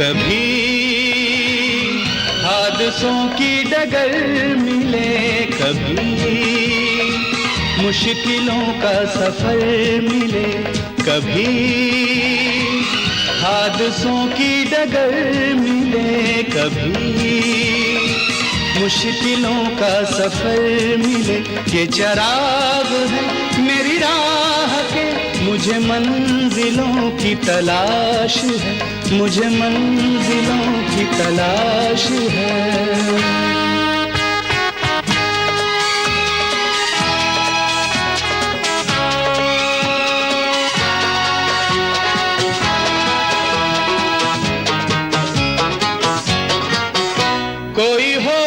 कभी हादसों की डगर मिले, कभी मुश्किलों का सफर मिले, कभी हादसों की डगर मिले, कभी मुश्किलों का सफर मिले। ये चराग है मेरी राह के, मुझे मंजिलों की तलाश है, मुझे मंजिलों की तलाश है। कोई हो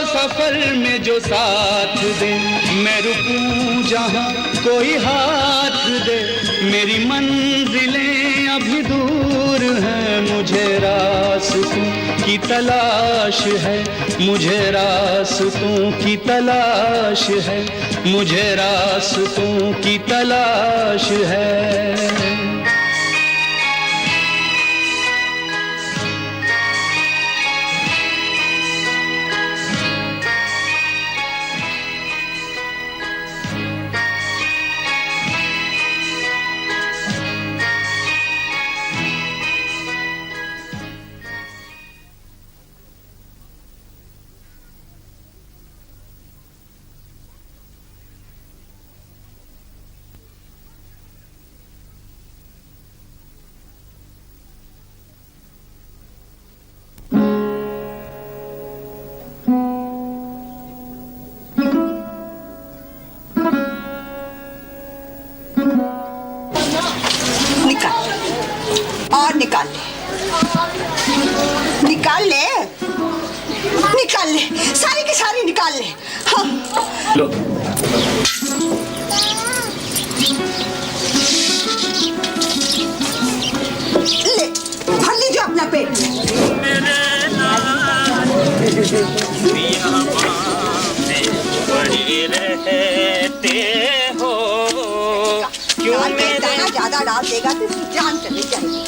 सफर में जो साथ दे, मैं रुकूं जहां कोई हाथ दे। मेरी मंजिलें अभी दूर हैं, मुझे रास्तों की तलाश है, मुझे रास्तों की तलाश है, मुझे रास्तों की तलाश है। निकाल ले, निकाल ले, निकाल ले, सारी की सारी निकाल ले। हाँ। लो। ले, भर लीजिए अपना पेट। क्यों मेरा ज्यादा डाल देगा तो जान चली जाएगी।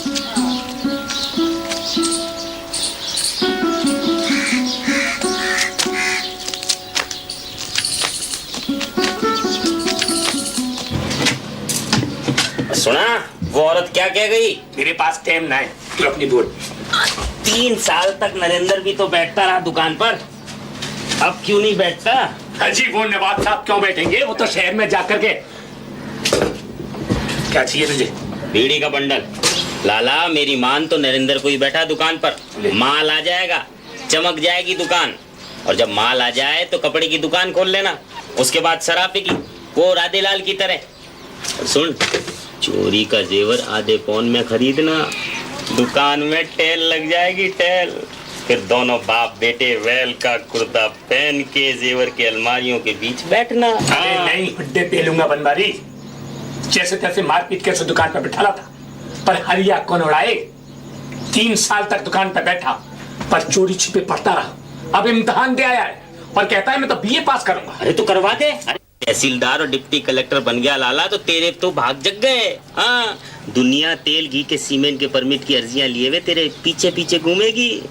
सुना वो औरत क्या कह गई? मेरे पास टाइम ना है, तू अपनी बोल। 3 साल तक नरेंद्र भी तो बैठता रहा दुकान पर, अब क्यों नहीं बैठता? अजी वो नवाब साहब क्यों बैठेंगे? वो तो शहर में जाकर के। क्या चाहिए तुझे? बीड़ी का बंडल। लाला मेरी मान तो नरेंद्र को ही बैठा दुकान पर, माल आ जाएगा, चमक जाएगी दुकान, और जब माल आ जाए तो कपड़े की दुकान खोल लेना, उसके बाद शराब की, वो राधेलाल की तरह। और सुन, चोरी का जेवर आधे पौन में खरीदना, दुकान में टेल लग जाएगी टेल, फिर दोनों बाप बेटे वेल का कुर्ता पहन के जेवर के अलमारियों के बीच बैठना। अरे नहीं, हुड्डे पे लूंगा बनवारी, जैसे तैसे मारपीट के उसे दुकान पर बिठाला था, पर हरिया कौन उड़ाए। 3 साल तक दुकान पर बैठा पर चोरी छिपे पढ़ता रहा, अब इम्तिहान दे आया है और कहता है मैं तो बीए पास करूंगा। अरे तो करवा दे। तहसीलदार और डिप्टी कलेक्टर बन गया लाला तो तेरे तो भाग जग गए। हाँ, दुनिया तेल घी के सीमेंट के परमिट की अर्जियां लिए हुए तेरे पीछे पीछे घूमेगी।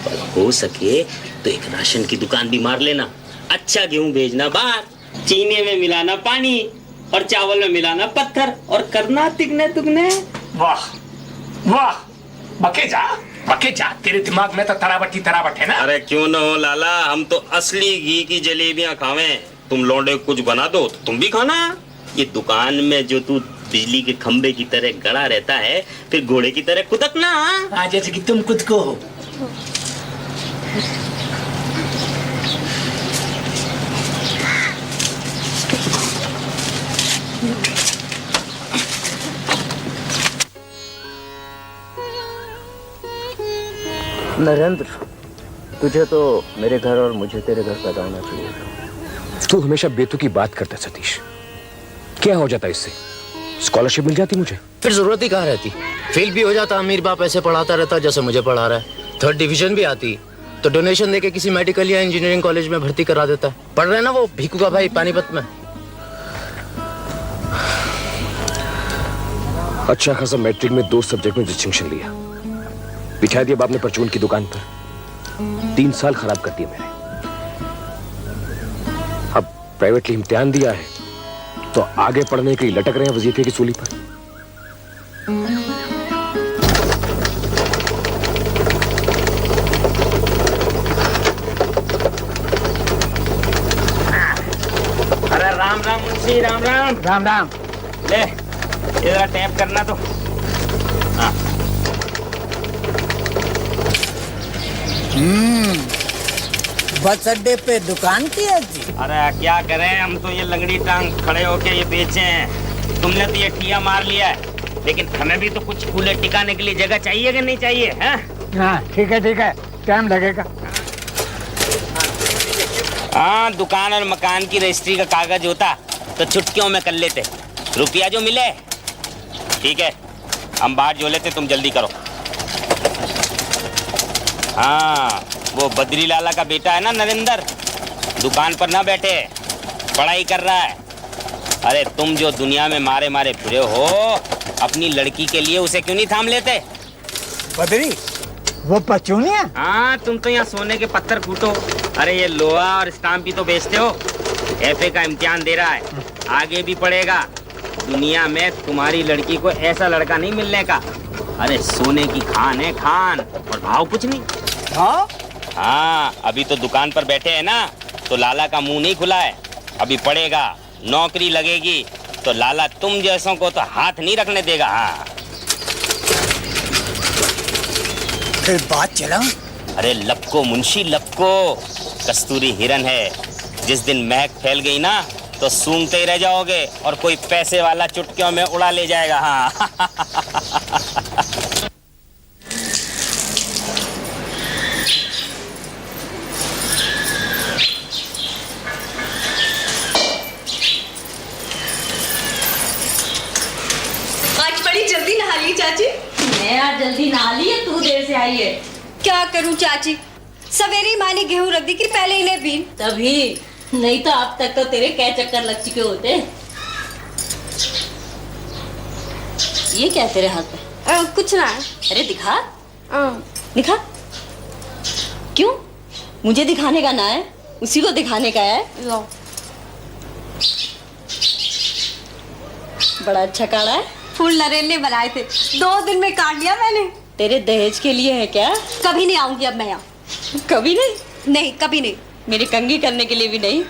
पर हो सके तो एक राशन की दुकान भी मार लेना, अच्छा गेहूं भेजना बाहर, चीनी में मिलाना पानी और चावल में मिलाना पत्थर, और करना तिगने तुगने। वाह वाह, बके जा, तेरे दिमाग में तो तरावट है ना। अरे क्यों न हो लाला, हम तो असली घी की जलेबियां खावे, तुम लौंडे कुछ बना दो तो तुम भी खाना। ये दुकान में जो तू बिजली के खंबे की तरह गड़ा रहता है, फिर घोड़े की तरह कुदकना। हाँ, जैसे कि तुम खुद को हो। नरेंद्र, तुझे तो मेरे घर और मुझे तेरे घर पैदा होना चाहिए था। तू हमेशा बेतुकी बात करता है सतीश, क्या हो जाता इससे? स्कॉलरशिप मिल जाती मुझे, फिर जरूरत ही कहाँ रहती? फेल भी हो जाता, अमीर बाप ऐसे पढ़ाता रहता जैसे मुझे पढ़ा रहा है। 3rd डिवीजन भी आती तो डोनेशन देके किसी मेडिकल या इंजीनियरिंग कॉलेज में भर्ती करा देता। पढ़ रहे ना वो भीखू का भाई पानीपत में। अच्छा खासा मैट्रिक में 2 सब्जेक्ट में डिस्टिंक्शन लिया, बिठा दिया बाप ने परचून की दुकान पर, 3 साल खराब कर दिए मेरे। अब प्राइवेटली इम्तिहान दिया है तो आगे पढ़ने के लिए लटक रहे हैं वजीफे की सूली पर। अरे राम राम मुंशी, राम राम। राम राम। ले ये जरा टैप करना तो। हाँ। बस अड्डे पे दुकान की है जी। अरे क्या करें, हम तो ये लंगड़ी टांग खड़े होके ये बेचे हैं। तुमने तो ये ठिया मार लिया है, लेकिन हमें भी तो कुछ कूले टिकाने के लिए जगह चाहिए कि नहीं चाहिए? हैं? हाँ ठीक है, टाइम लगेगा। हाँ, दुकान और मकान की रजिस्ट्री का कागज होता तो चुटकियों में कर लेते। रुपया जो मिले ठीक है, हम बाहर जो लेते, तुम जल्दी करो। हाँ, वो बद्री लाला का बेटा है ना नरेंद्र, दुकान पर ना बैठे, पढ़ाई कर रहा है। अरे तुम जो दुनिया में मारे मारे फिरे हो, अपनी लड़की के लिए उसे क्यों नहीं थाम लेते? बदरी वो पचूनिया। हाँ, तुम तो यहाँ सोने के पत्थर कूटो। अरे ये लोहा और स्टाम्प भी तो बेचते हो। एफए का इम्तिहान दे रहा है, आगे भी पढ़ेगा। दुनिया में तुम्हारी लड़की को ऐसा लड़का नहीं मिलने का। अरे सोने की खान है, खान, और भाव कुछ नहीं। हाँ, अभी तो दुकान पर बैठे हैं ना, तो लाला का मुंह नहीं खुला है। अभी पढ़ेगा, नौकरी लगेगी तो लाला तुम जैसों को तो हाथ नहीं रखने देगा। हाँ, फिर बात चला। अरे लपको मुंशी लपको, कस्तूरी हिरन है। जिस दिन महक फैल गई ना तो सूंघते ही रह जाओगे और कोई पैसे वाला चुटकियों में उड़ा ले जाएगा। हाँ। आज बड़ी जल्दी नहा ली चाची। मैं आज जल्दी नहा ली है, तू देर से आई है। क्या करूं चाची, सवेरे ही माँ ने गेहूं रख दी कि पहले इन्हें बीन। तभी, नहीं तो अब तक तो तेरे क्या चक्कर लग चुके होते। ये क्या है तेरे हाथ में? कुछ ना है। अरे दिखा, दिखा। क्यों? मुझे दिखाने का ना है, उसी को दिखाने का है। लो। बड़ा अच्छा काढ़ा है। फूल नरेन ने बनाए थे, 2 दिन में काट लिया मैंने। तेरे दहेज के लिए है क्या? कभी नहीं आऊंगी अब मैं यहाँ। कभी नहीं? नहीं, कभी नहीं। मेरी कंघी करने के लिए भी नहीं?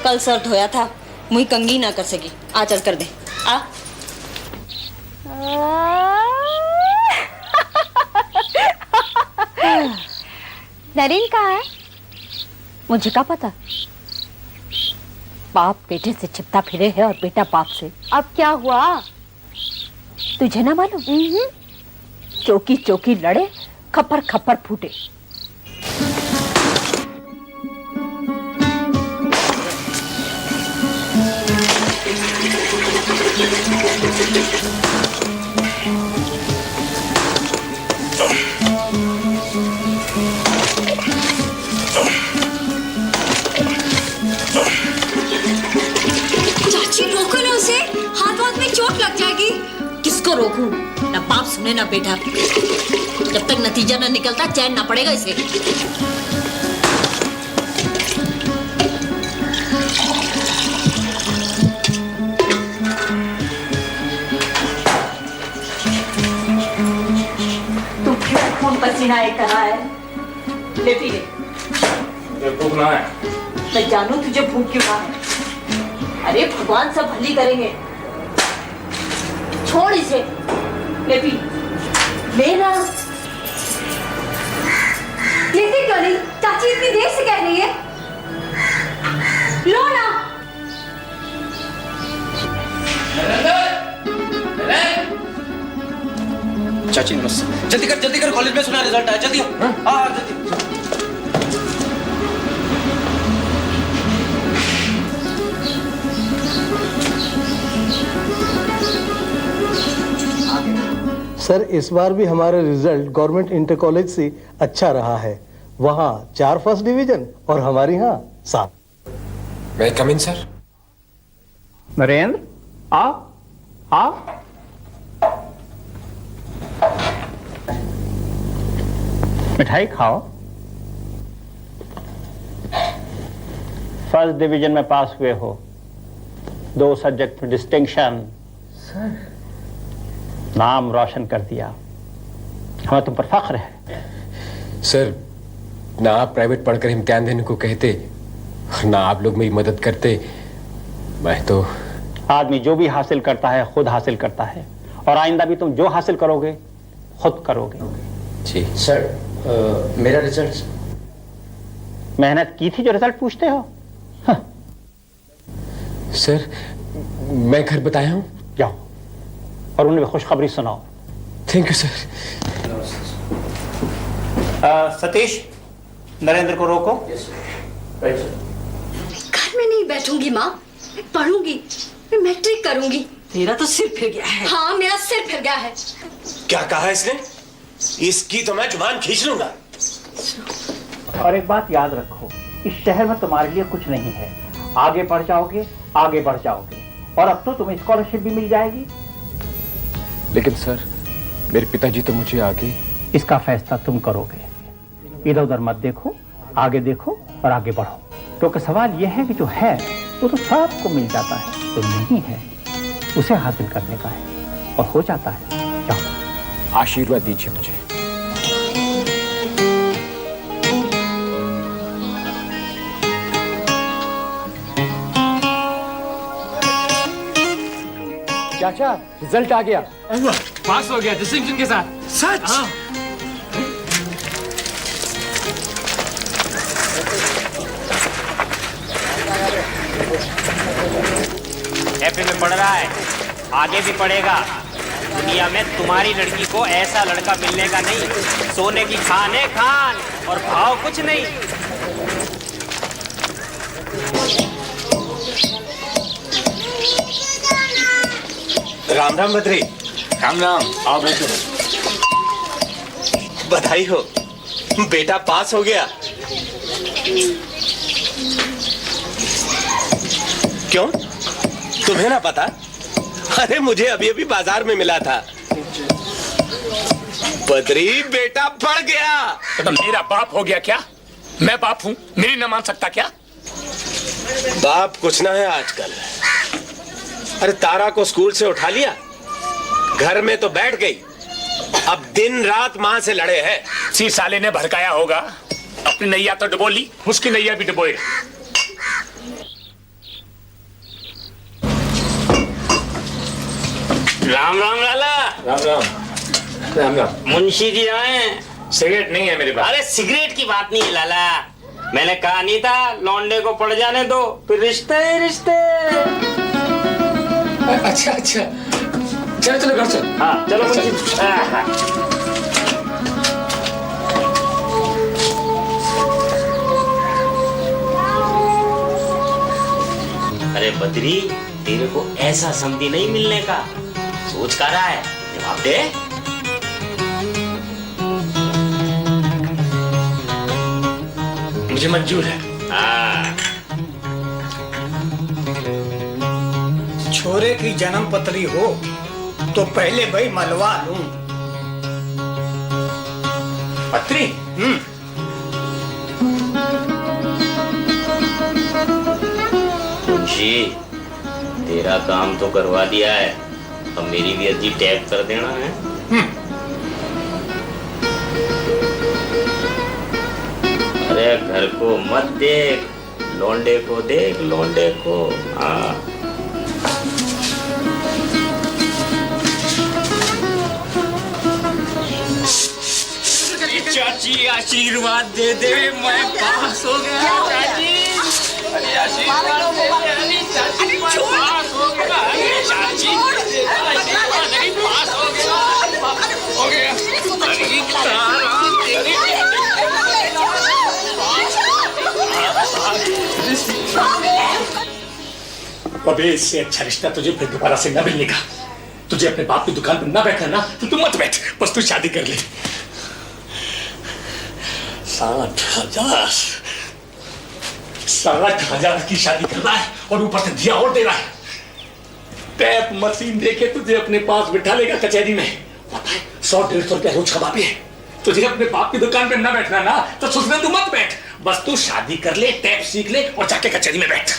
कल सर धोया था, मुझे कंघी ना कर सकी। आ चल कर दे, आ। नरेन कहाँ है? मुझे क्या पता? बाप बेटे से चिपटा फिरे है और बेटा बाप से। अब क्या हुआ? तुझे ना मालूम? चौकी चौकी लड़े, खप्पर खप्पर फूटे। चाची रोको ना उसे, हाथ में चोट लग जाएगी। किसको रोकूं? ना बाप सुने ना बेटा। जब तक नतीजा ना निकलता चैन ना पड़ेगा इसे। तू क्यों खून पसीना एक करा है? ले पी ले। भूख ना है। मैं जानू तुझे भूख क्यों ना है। अरे भगवान सब भली करेंगे, छोड़ इसे। ले पी, ले ना। लेते क्यों नहीं? चाची इतनी देर से कह रही है, लो ना। चाची नमस्ते। जल्दी कर कॉलेज में सुना रिजल्ट आया, जल्दी। हाँ जल्दी। सर इस बार भी हमारा रिजल्ट गवर्नमेंट इंटर कॉलेज से अच्छा रहा है। वहाँ 4 फर्स्ट डिवीजन और हमारे यहाँ 7। May I come in, sir? Narendra आ आ। मिठाई खाओ। फर्स्ट डिवीजन में पास हुए हो, 2 सब्जेक्ट में डिस्टिंक्शन। सर नाम रोशन कर दिया, हमें तुम पर फख्र है। सर, ना आप प्राइवेट पढ़कर इम्तिहान देने को कहते और ना आप लोग मेरी मदद करते। मैं तो आदमी जो भी हासिल करता है खुद हासिल करता है, और आइंदा भी तुम जो हासिल करोगे खुद करोगे। जी सर मेरा रिजल्ट। मेहनत की थी जो रिजल्ट पूछते हो। सर, मैं घर बताया हूँ। जाओ और उन्हें खुशखबरी सुनाओ। Thank you sir. Satish, Narendra को रोको। घर में नहीं बैठूंगी माँ, मैं पढ़ूंगी, मैं मैट्रिक करूंगी। तेरा तो सिर फिर गया है। हाँ, मेरा सिर फिर गया है। क्या कहा इसने? इसकी तो मैं जुबान खींच लूंगा। और एक बात याद रखो, इस शहर में तुम्हारे लिए कुछ नहीं है। आगे बढ़ जाओगे, आगे बढ़ जाओगे, और अब तो तुम्हें स्कॉलरशिप भी मिल जाएगी। लेकिन सर, मेरे पिताजी तो मुझे आगे। इसका फैसला तुम करोगे। इधर उधर मत देखो, आगे देखो और आगे बढ़ो। क्योंकि सवाल यह है कि जो है वो तो सबको मिल जाता है, जो नहीं है उसे हासिल करने का है, और हो जाता है। जाओ। आशीर्वाद दीजिए मुझे। चाचा, रिजल्ट आ गया। पास हो गया डिस्टिंक्शन के साथ। सच? हाँ। एफए में पढ़ रहा है, आगे भी पढ़ेगा। दुनिया में तुम्हारी लड़की को ऐसा लड़का मिलने का नहीं, सोने की खाने खान और भाव कुछ नहीं। राम राम बद्री। राम राम। आओ बैठो। बधाई हो, बेटा पास हो गया। क्यों, तुम्हें ना पता? अरे मुझे अभी अभी बाजार में मिला था। बद्री, बेटा पढ़ गया। तो मेरा बाप हो गया क्या? मैं बाप हूँ, मेरी न मान सकता क्या? बाप कुछ ना है आजकल। अरे तारा को स्कूल से उठा लिया, घर में तो बैठ गई, अब दिन रात मां से लड़े हैं। सी साले ने भड़काया होगा। अपनी नैया तो डुबो ली, उसकी नैया भी डुबोएगा। राम राम लाला। राम राम। राम राम। मुंशी जी आए। सिगरेट नहीं है मेरे पास। अरे सिगरेट की बात नहीं है लाला, मैंने कहा नहीं था लौंडे को पड़ जाने दो, फिर रिश्ते ही रिश्ते। अच्छा अच्छा, चलो चलो घर चलो। हाँ चलो मुंशी। अरे बद्री, तेरे को ऐसा समधी नहीं मिलने का, सोच कर रहा है, जवाब दे। मुझे मंजूर है। हाँ। छोरे की जन्म पत्री हो तो पहले भाई मलवा लूं। पत्री? मुंशी, तेरा काम तो करवा दिया है, अब मेरी भी अर्जी टैप कर देना है। अरे घर को मत देख, लौंडे को देख, लौंडे को। हाँ। चाची आशीर्वाद दे दे, मैं पास हो गया। चाची अरे आशीर्वाद दे दे, चाची मैं पास हो गया। चाची आशीर्वाद दे, पास हो गया। हो गया। अरे अबे इससे अच्छा रिश्ता तुझे फिर दोबारा से न मिलने का। तुझे अपने बाप की दुकान पर न बैठना ना, तो तू मत बैठ, बस तू शादी कर ले। 60,000 60,000 की शादी कर रहा है और ऊपर से दिया और दे रहा है। टैप मशीन देके तुझे अपने पास बिठा लेगा कचहरी में। 100-150 रुपया रोज कमाते हैं। तुझे अपने बाप की दुकान पे ना बैठना ना तो सुसने तू मत बैठ। बस तू शादी कर ले, टैप सीख ले और जाके कचहरी में बैठ।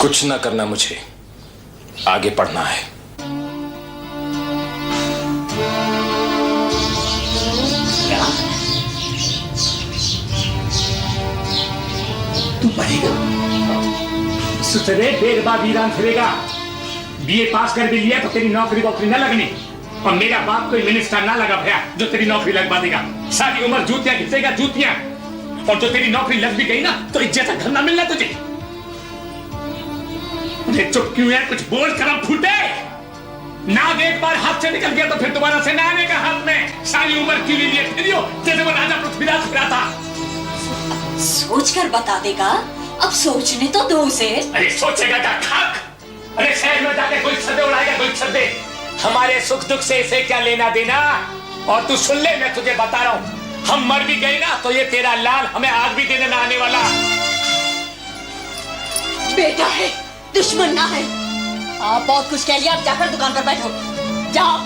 कुछ ना करना, मुझे आगे पढ़ना है। क्या तू पढ़ेगा? सुसरे बेरबा वीरान फिरेगा। बीए पास कर भी लिया तो तेरी नौकरी वोकरी ना लगनी। और मेरा बाप कोई मिनिस्टर ना लगा भैया जो तेरी नौकरी लगवा देगा। सारी उम्र जूतियां घिसेगा, जूतियां। और जो तेरी नौकरी लग भी गई ना तो इज्जत का घर ना मिलना तुझे। चुप क्यों है? कुछ बोल कर फूटे। नाग एक बार हाथ से निकल गया तो फिर दोबारा से ना आनेगा हाथ में। सारी उम्र क्यों लिए फिरियो जैसे वो राजा पृथ्वीराज फिरा था। सोच कर बता देगा, अब सोचने तो दो उसे। अरे सोचेगा क्या खाक? अरे शहर में जाके कोई छदे उड़ाएगा, कोई छदे। हमारे सुख दुख से इसे क्या लेना देना? और तू सुन ले, मैं तुझे बता रहा हूं, हम मर भी गए ना तो ये तेरा लाल हमें आग भी देने ना आने वाला। बेटा है, दुश्मन ना है। आप बहुत कुछ कह लिया, आप जाकर दुकान पर बैठो। जाओ।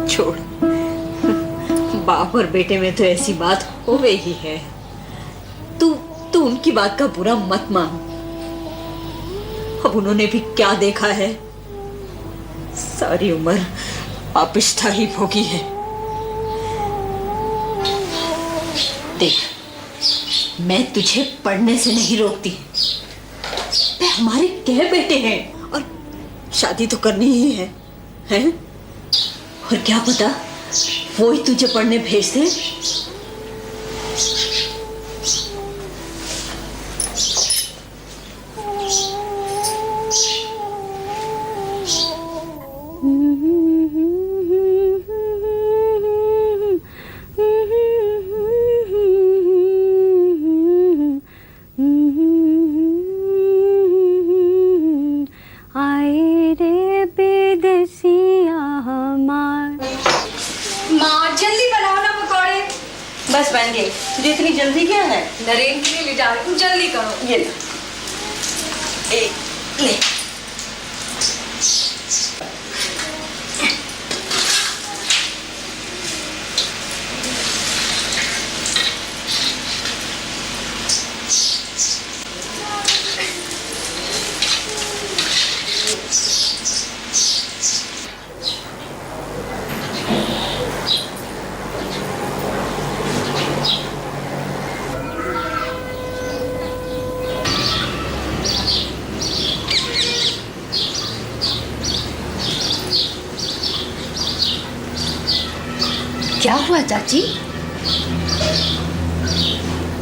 छोड़, बाप और बेटे में तो ऐसी बात होवे ही है। तू उनकी बात का बुरा मत मान। अब उन्होंने भी क्या देखा है, सारी उम्र पापिष्ठा ही भोगी है। देख, मैं तुझे पढ़ने से नहीं रोकती, वे हमारे कह बेटे हैं और शादी तो करनी ही है, हैं? और क्या पता वो ही तुझे पढ़ने भेज दे। बस बन गए। तुझे इतनी जल्दी क्या है? नरेन के लिए ले जा रही हूँ, जल्दी करो। ये ले। ले। क्या हुआ चाची?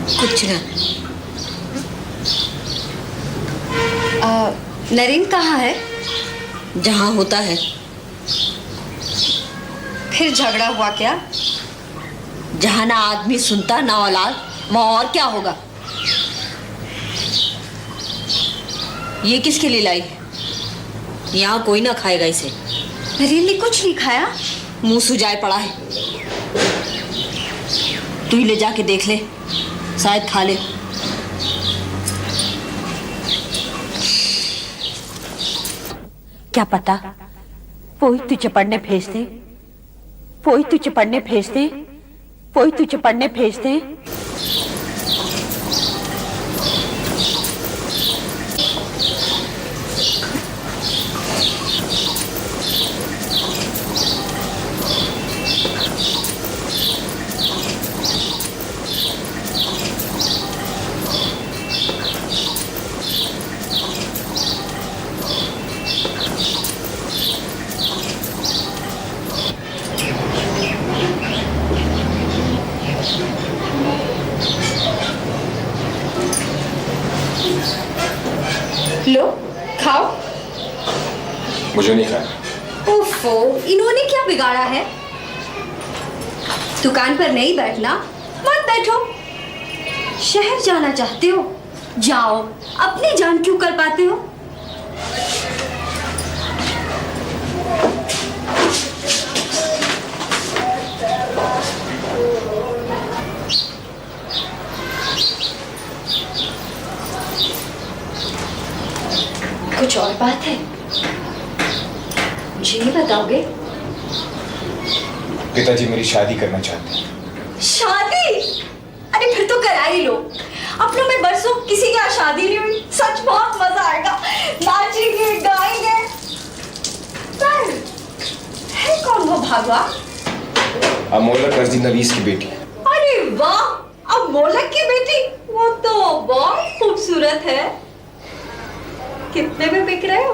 कुछ ना। नरेन कहाँ है? जहाँ होता है। फिर झगड़ा हुआ क्या? जहाँ ना आदमी सुनता ना औलाद, वहाँ और क्या होगा? ये किसके लिए लाई? यहाँ कोई ना खाएगा इसे। नरेन ने कुछ नहीं खाया। मुंह सुजाए पड़ा है। तू ही ले जाके देख ले, शायद खा ले। क्या पता वो ही तुझे पढ़ने भेज दे, वो ही तुझे पढ़ने भेज दे, वो ही तुझे पढ़ने भेज दे। लो खाओ। मुझे नहीं खाना। ओफो, इन्होंने क्या बिगाड़ा है? दुकान पर नहीं बैठना, मत बैठो। शहर जाना चाहते हो, जाओ। अपनी जान क्यों कर पाते हो? कुछ और बात है? मुझे नहीं बताओगे? पिताजी मेरी शादी करना चाहते हैं। शादी? अरे फिर तो करा ही लो। अपनों में बरसों किसी की शादी नहीं हुई। सच बहुत मजा आएगा, नाचेंगे गाएंगे। पर है कौन वो भागवा? अमोलक अर्जी नवीस की बेटी। अरे वाह, अमोलक की बेटी? वो तो बहुत खूबसूरत है। कितने में बिक रहे हो?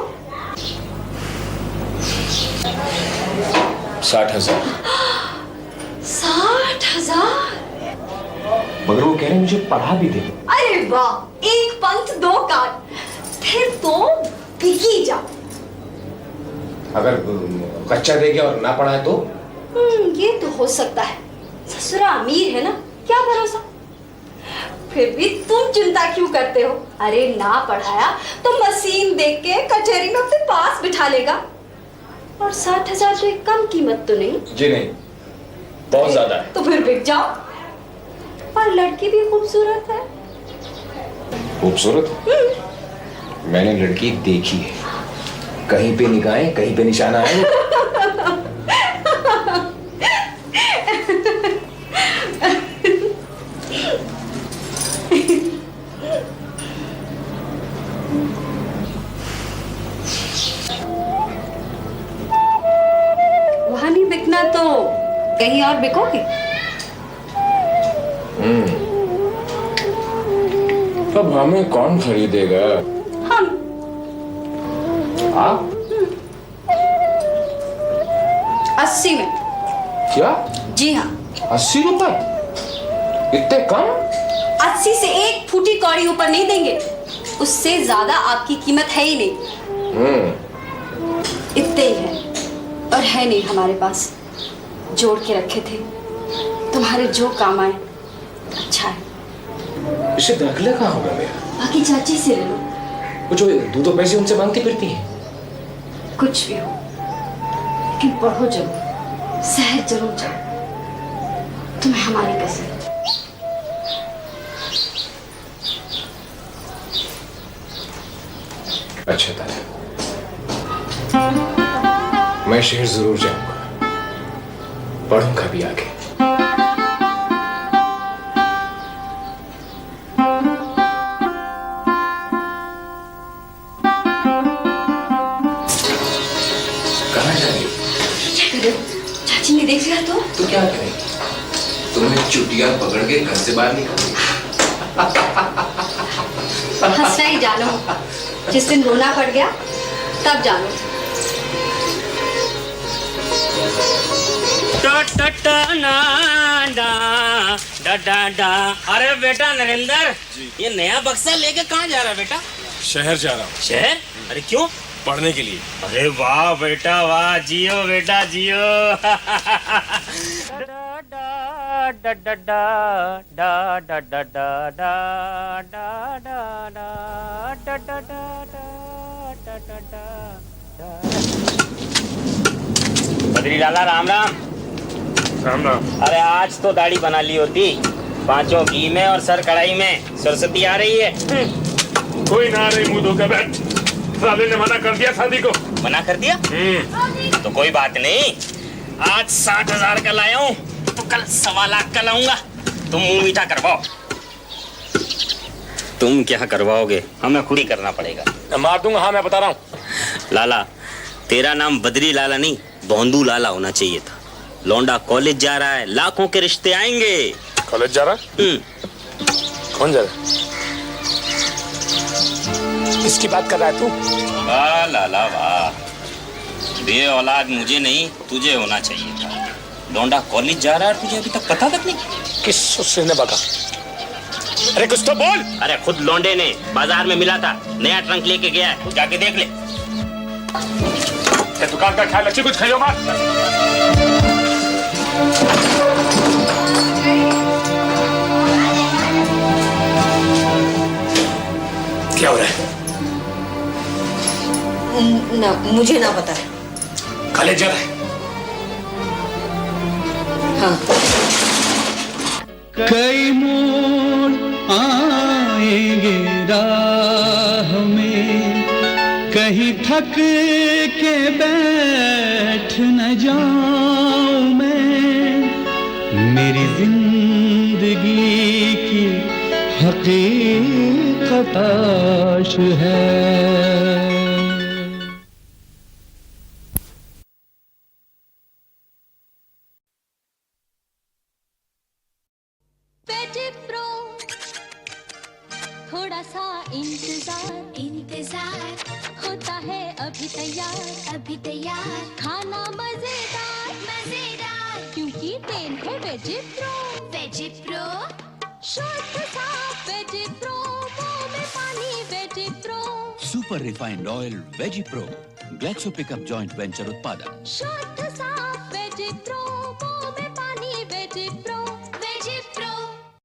60,000। 60,000? मगर वो कह रहे हैं मुझे पढ़ा भी दे। अरे वाह, एक पंथ दो कान। फिर तो बिकी जाओ। अगर कच्चा दे गया और ना पढ़ा है तो? ये तो हो सकता है। ससुरा अमीर है ना, क्या भरोसा। फिर भी तुम चिंता क्यों करते हो? अरे ना पढ़ाया तो मशीन देख के कचहरी में अपने पास बिठा लेगा। और 60,000 तो एक कम कीमत तो नहीं? जी नहीं, बहुत ज्यादा है। तो फिर बिक जाओ। पर लड़की भी खूबसूरत है। खूबसूरत? मैंने लड़की देखी है, कहीं पे निगाहें कहीं पे निशाना है। वहां नहीं बिकना तो कहीं और बिकोगे? अब हमें कौन खरीदेगा? हम। आप? 80 में। क्या? जी हाँ। 80 रुपए? इतने कम? 80 से एक फूटी कौड़ी ऊपर नहीं देंगे। उससे ज्यादा आपकी कीमत है ही नहीं। इतने ही है, और है नहीं हमारे पास। जोड़ के रखे थे, तुम्हारे जो काम आए। अच्छा है। इसे दाखिला कहाँ होगा मेरा? बाकी चाची से ले लो। वो जो 2 पैसे उनसे मांगती फिरती है। कुछ भी हो, लेकिन पढ़ो जरूर, शहर जरूर जाओ। तुम्हें हमारी कसम। अच्छा दादा, मैं शहर जरूर जाऊंगा, पढ़ूंगा भी आगे। कहाँ जा रही? चाची ने देख लिया तो क्या करें? तुम्हें चुटिया पकड़ के घर से बाहर निकाल। हंसना ही जानो। जिस दिन रोना पड़ गया तब जानो। अरे बेटा नरेंद्र, ये नया बक्सा लेके कहाँ जा रहा है बेटा? शहर जा रहा हूँ। शहर? अरे क्यों? पढ़ने के लिए। अरे वाह बेटा वाह, जियो बेटा जियो। बद्री लाला राम राम। राम राम। अरे आज तो दाढ़ी बना ली होती, 5 घी में और सर कढ़ाई में। सरस्वती आ रही है। कोई ना आ रही, मुंह धोकर बैठ। साले ने मना कर दिया शादी को। मना कर दिया? तो कोई बात नहीं, आज 60,000 का लाया हूँ, तो कल 1.25 लाख का लाऊंगा। तुम मुंह मीठा करवाओ। तुम क्या करवाओगे, हमें खुद ही करना पड़ेगा। मार दूंगा। हाँ मैं बता रहा हूँ। लाला, तेरा नाम बद्री लाला नहीं, भोंदू लाला होना चाहिए था। लौंडा कॉलेज जा रहा है, लाखों के रिश्ते आएंगे। कॉलेज जा रहा है? कौन जा रहा है? इसकी बात कर रहा है तू? वाह लाला वाह, बे औलाद मुझे नहीं तुझे होना चाहिए था। लौंडा कॉलेज जा रहा है, तुझे अभी तक पता तक नहीं? किस सुस्से ने बका? अरे कुछ तो बोल। अरे खुद लौंडे ने बाजार में मिला था, नया ट्रंक लेके गया है, जाके देख ले। दुकान का ख्याल रखिए, कुछ खाइयो मत। क्या हो रहा है? ना, मुझे ना पता है। कॉलेज जा रहा है? हाँ। कई मोड़ आएंगे राह में, कहीं थक के बैठ न जाऊं मैं, मेरी जिंदगी की हकीकत आश है। थोड़ा सा इंतजार होता है अभी तैयार खाना मजेदार क्योंकि तेल है वेजिप्रो शुद्ध साफ वेजिप्रो, मुंह में पानी Vegipro. Super refined oil Vegipro, Glaxo pickup joint venture उत्पादन। शुद्ध